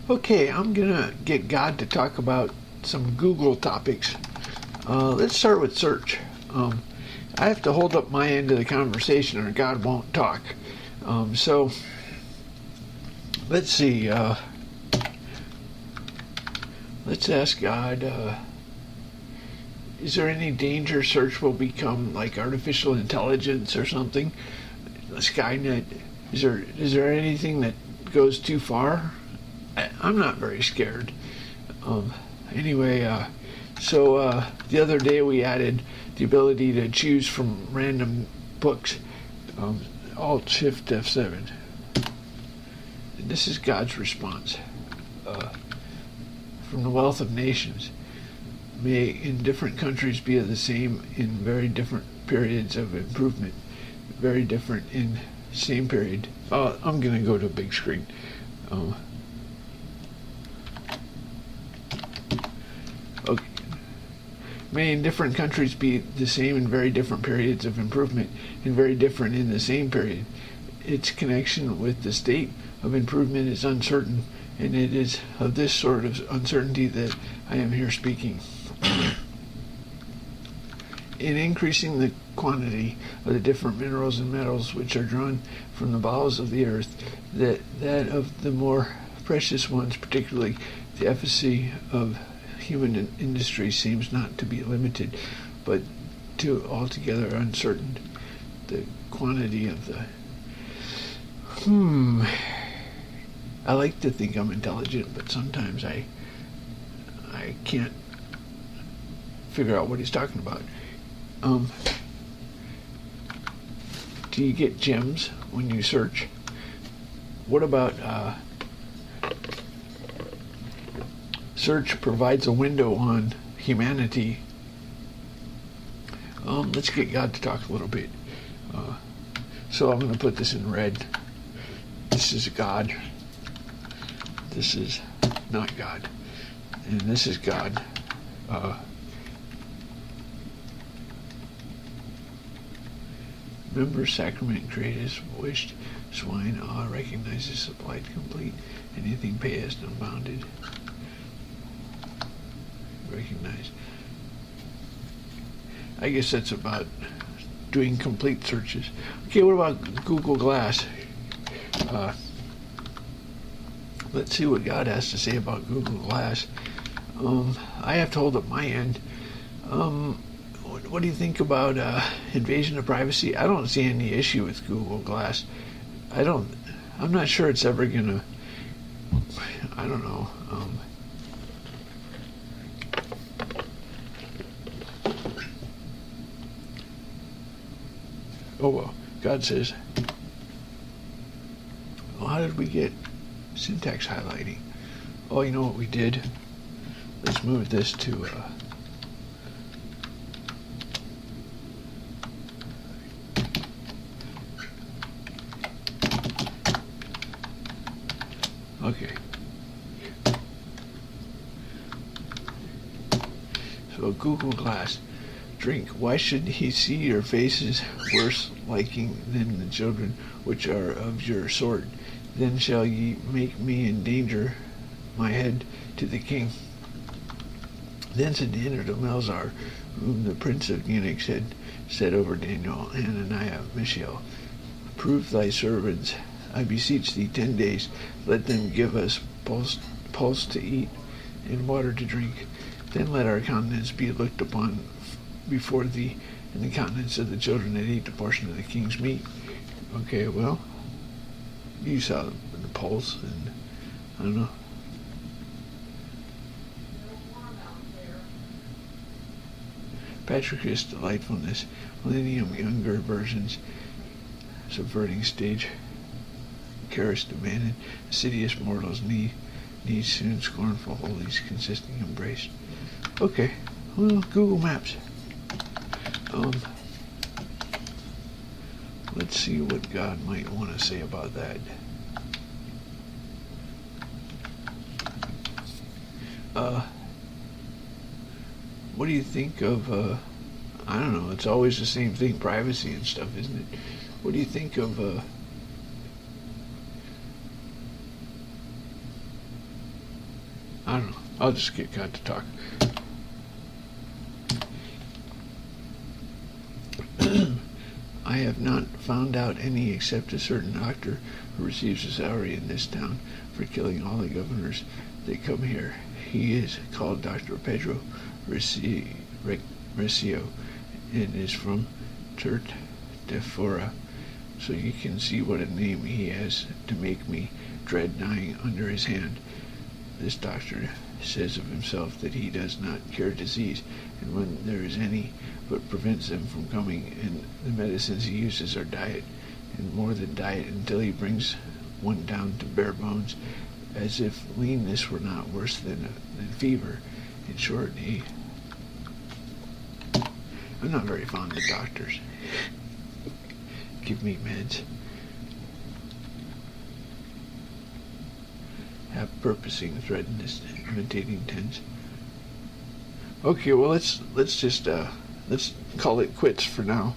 Okay, I'm gonna get God to talk about some Google topics. Let's start with search. I have to hold up my end of the conversation or God won't talk. So let's see. Let's ask God, is there any danger search will become like artificial intelligence or something? Skynet? Is there anything that goes too far? I'm not very scared. Anyway, so the other day we added the ability to choose from random books. Alt-Shift F7. And this is God's response. From the wealth of nations may in different countries be the same in very different periods of improvement. Very different in same period. I'm going to go to a big screen. Okay. May in different countries be the same in very different periods of improvement and very different in the same period. Its connection with the state of improvement is uncertain, and it is of this sort of uncertainty that I am here speaking. In increasing the quantity of the different minerals and metals which are drawn from the bowels of the earth, that of the more precious ones, particularly the efficacy of human industry, seems not to be limited, but to altogether uncertain. The quantity of the I like to think I'm intelligent, but sometimes I can't figure out what he's talking about. Do you get gems when you search? What about search provides a window on humanity? Let's get God to talk a little bit. So I'm going to put this in red. This is God. This is not God. And this is God. Remember, sacrament createst, wished, swine, recognizes, supplied, complete, anything payest, unbounded, recognize. I guess that's about doing complete searches. Okay, what about Google Glass? Let's see what God has to say about Google Glass. I have to hold up my end. What do you think about invasion of privacy? I don't see any issue with Google Glass. I'm not sure it's ever gonna. I don't know. Oh well, God says. Well, how did we get syntax highlighting? Oh, you know what we did? Let's move this to okay. So Google Glass. Drink. Why should he see your faces worse liking than the children which are of your sort? Then shall ye make me endanger my head to the king. Then said Daniel to Melzar, whom the prince of eunuchs had set over Daniel, Hananiah, Mishael, prove thy servants, I beseech thee, 10 days, let them give us pulse to eat and water to drink. Then let our countenance be looked upon before thee, and the countenance of the children that eat the portion of the king's meat. Okay, well, you saw the pulse, and I don't know. Patricus, delightfulness, millennium, younger versions, subverting stage, Charis, demanded, assiduous mortals, need soon, scornful holies, consisting embrace. Okay, well, Google Maps. Let's see what God might want to say about that. What do you think of, I don't know, it's always the same thing, privacy and stuff, isn't it? What do you think of I don't know. I'll just get God to talk. I have not found out any except a certain doctor who receives a salary in this town for killing all the governors that come here. He is called Dr. Pedro Recio and is from Tert de Fora, so you can see what a name he has to make me dread dying under his hand. This doctor says of himself that he does not cure disease, and when there is any, but prevents them from coming, and the medicines he uses are diet, and more than diet, until he brings one down to bare bones, as if leanness were not worse than fever. In short, I'm not very fond of doctors. Give me meds. Have purposing, threatened, imitating tense. Okay, well let's just let's call it quits for now.